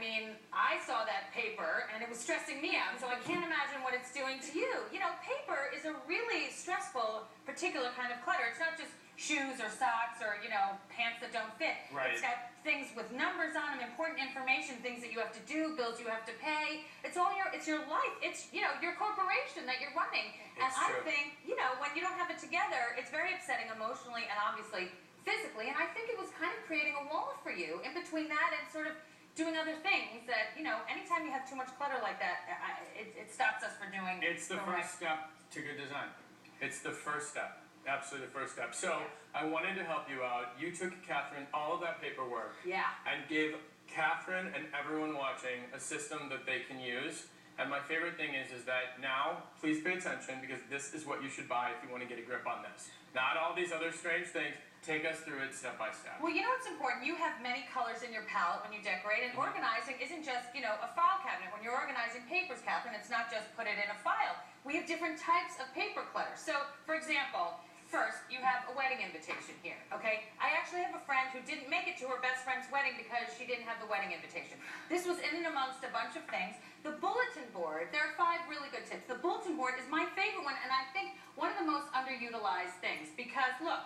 mean, I saw that paper and it was stressing me out, so I can't imagine what it's doing to you. You know, paper is a really stressful, particular kind of clutter. It's not just shoes or socks or, you know, pants that don't fit. Right. It's got things with numbers on them, important information, things that you have to do, bills you have to pay. It's your life. It's, you know, your corporation that you're running. And I think, you know, when you don't have it together, it's very upsetting emotionally and obviously physically. And I think it was kind of creating a wall for you in between that and sort of doing other things that, you know, anytime you have too much clutter like that, it stops us from doing. It's the first step to good design. It's the first step. Absolutely the first step. So I wanted to help you out. You took Catherine all of that paperwork and gave Catherine and everyone watching a system that they can use. And my favorite thing is that now, please pay attention, because this is what you should buy if you want to get a grip on this. Not all these other strange things. Take us through it step by step. Well, you know what's important? You have many colors in your palette when you decorate, and organizing isn't just, you know, a file cabinet. When you're organizing papers, Catherine, it's not just put it in a file. We have different types of paper clutter. So, for example, first, you have a wedding invitation here, okay? I actually have a friend who didn't make it to her best friend's wedding because she didn't have the wedding invitation. This was in and amongst a bunch of things. The bulletin board, there are 5 really good tips. The bulletin board is my favorite one, and I think one of the most underutilized things because, look,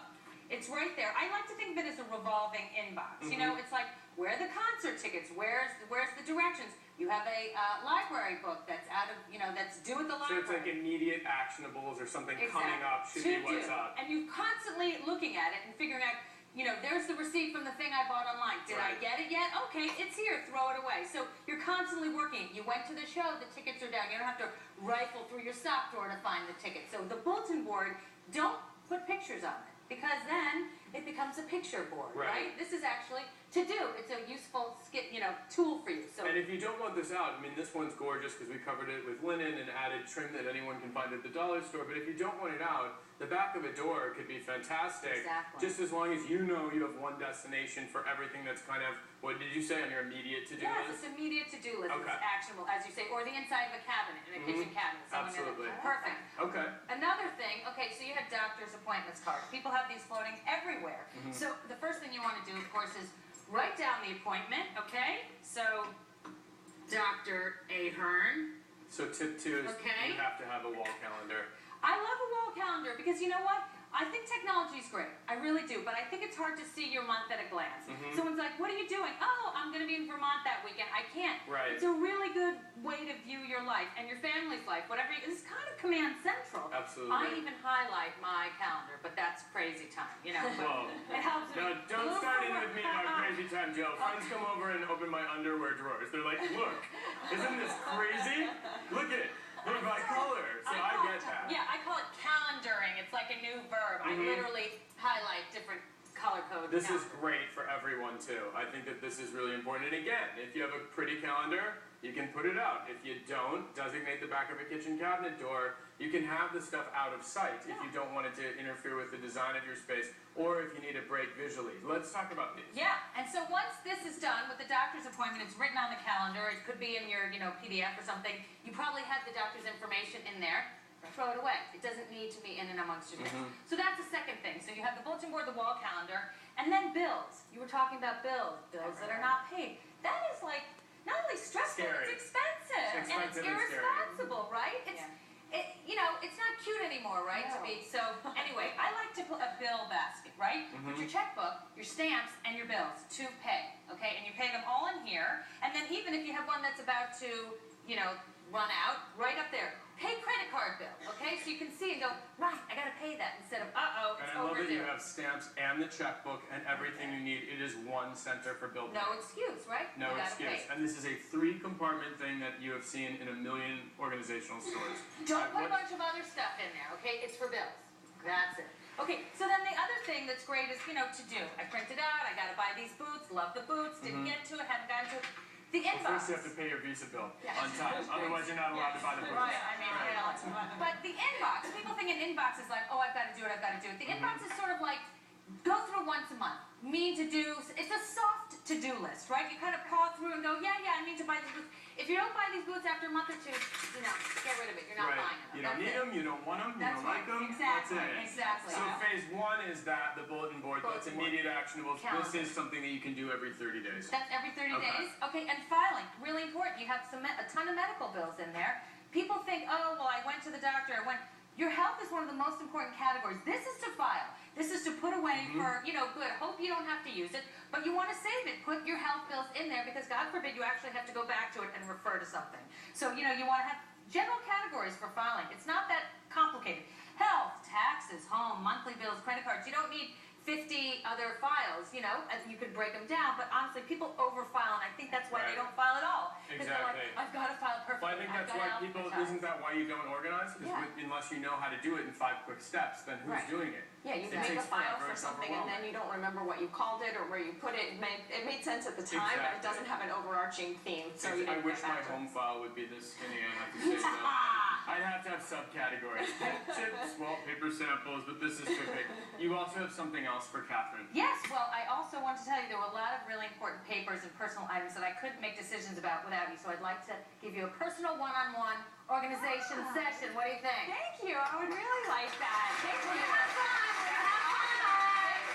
it's right there. I like to think of it as a revolving inbox. You know, it's like, where are the concert tickets? Where's the directions? You have a library book that's out of, you know, that's due at the library. So it's like immediate actionables or something coming up should be what's up. And you're constantly looking at it and figuring out, you know, there's the receipt from the thing I bought online. Did I get it yet? Okay, it's here. Throw it away. So you're constantly working. You went to the show. The tickets are down. You don't have to rifle through your sock drawer to find the ticket. So the bulletin board, don't put pictures on it, because then it becomes a picture board, right? This is actually to do. It's a useful, you know, tool for you. So, and if you don't want this out, I mean, this one's gorgeous because we covered it with linen and added trim that anyone can find at the dollar store. But if you don't want it out, the back of a door could be fantastic. Exactly. Just as long as you know you have one destination for everything that's kind of, what did you say, on your immediate to-do list? Yes, it's immediate to-do list. Okay. It's actionable, as you say, or the inside of a cabinet, in a kitchen cabinet. Absolutely. Perfect. Okay. Another thing, okay, so you have doctor's appointments cards. People have these floating everywhere. So the first thing you want to do, of course, is write down the appointment, okay? So, Dr. Ahern. So tip 2 is you have to have a wall calendar. I love a wall calendar because you know what? I think technology is great. I really do. But I think it's hard to see your month at a glance. Someone's like, what are you doing? Oh, I'm going to be in Vermont that weekend. I can't. Right. It's a really good way to view your life and your family's life. Whatever. It's kind of command central. Absolutely. I even highlight my calendar, but that's crazy time. You know. Whoa. It helps me. No, don't start in with me about crazy time, Joe. Friends come over and open my underwear drawers. They're like, look, isn't this crazy? Look at it. They're by color, so I get that. Yeah, I call it calendaring. It's like a new verb. I literally highlight different color codes. This is great for everyone, too. I think that this is really important. And again, if you have a pretty calendar, you can put it out. If you don't, designate the back of a kitchen cabinet door. You can have the stuff out of sight if you don't want it to interfere with the design of your space, or if you need a break visually. Let's talk about these. Yeah, and so once this is done with the doctor's appointment, it's written on the calendar. It could be in your, you know, PDF or something. You probably have the doctor's information in there. Throw it away. It doesn't need to be in and amongst your things. So that's the second thing. So you have the bulletin board, the wall calendar, and then bills. You were talking about bills that are not paid. That is like not only stressful, it's expensive. And it's irresponsible, right? You know, it's not cute anymore, right? To be so. Anyway, I like to put a bill basket, right? Put your checkbook, your stamps, and your bills to pay. Okay, and you pay them all in here. And then even if you have one that's about to, you know, run out, right up there. Pay credit card bill, okay? So you can see and go, right, I gotta pay that instead of, uh-oh, it's overdue. And I love that you have stamps and the checkbook and everything you need. It is one center for bill payment. No excuse, right? No excuse. And this is a 3-compartment thing that you have seen in a million organizational stores. Don't put a bunch of other stuff in there, okay? It's for bills. That's it. Okay, so then the other thing that's great is, you know, to do. I printed out, I gotta buy these boots, love the boots, didn't get to it, haven't gotten to it. The inbox. Well, first you have to pay your Visa bill on time, otherwise you're not allowed to buy the books. Right, I mean, but the inbox, people think an inbox is like, oh, I've got to do it, I've got to do it. The inbox is sort of like, go through once a month. Mean to do, it's a soft to-do list, right? You kind of paw through and go, yeah, I need to buy these boots. If you don't buy these boots after a month or two, you know, get rid of it. You're not buying them. You don't need them, you don't want them, you don't like them. Exactly. That's it. Exactly. So phase 1 is that, the bulletin board. That's immediate actionables. This is something that you can do every 30 days. That's every 30 days? Okay, and filing. have a ton of medical bills in there. People think, oh, well, I went to the doctor. Your health is one of the most important categories. This is to file. This is to put away for, good. Hope you don't have to use it, but you want to save it. Put your health bills in there because God forbid you actually have to go back to it and refer to something. So, you want to have general categories for filing. It's not that complicated. Health, taxes, home, monthly bills, credit cards. You don't need 50 other files, and you could break them down, but honestly, people overfile, and I think that's why they don't file at all. Exactly. They're like, I've got to file perfectly. Well, I think that's why isn't that why you don't organize? Because unless you know how to do it in 5 quick steps, then who's doing it? Yeah, you make a file for something and then you don't remember what you called it or where you put it. It made sense at the time, but it doesn't have an overarching theme, so you I didn't wish get back my to home file would be this skinny, I have to say that. I'd have to have subcategories. Chips, wallpaper samples, but this is too big. You also have something else for Catherine. Yes, well, I also want to tell you there were a lot of really important papers and personal items that I couldn't make decisions about without you, so I'd like to give you a personal one-on-one organization session. What do you think? Thank you. I would really like that. Thank you.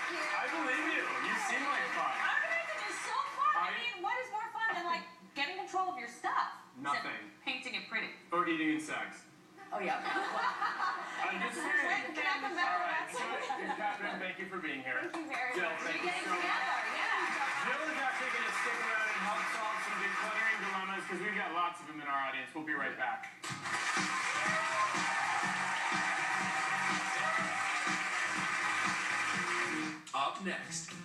I believe you. You seem like fun. Organizing is so fun. I mean, what is more fun than getting control of your stuff? Nothing. Painting it pretty. Or eating insects. Oh yeah. I'm just saying. Can I come back to that? Catherine, thank you for being here. Thank you very Jill, much. thank you so much. Jill is actually going to stick around and help solve some decluttering dilemmas because we've got lots of them in our audience. We'll be right back. Up next.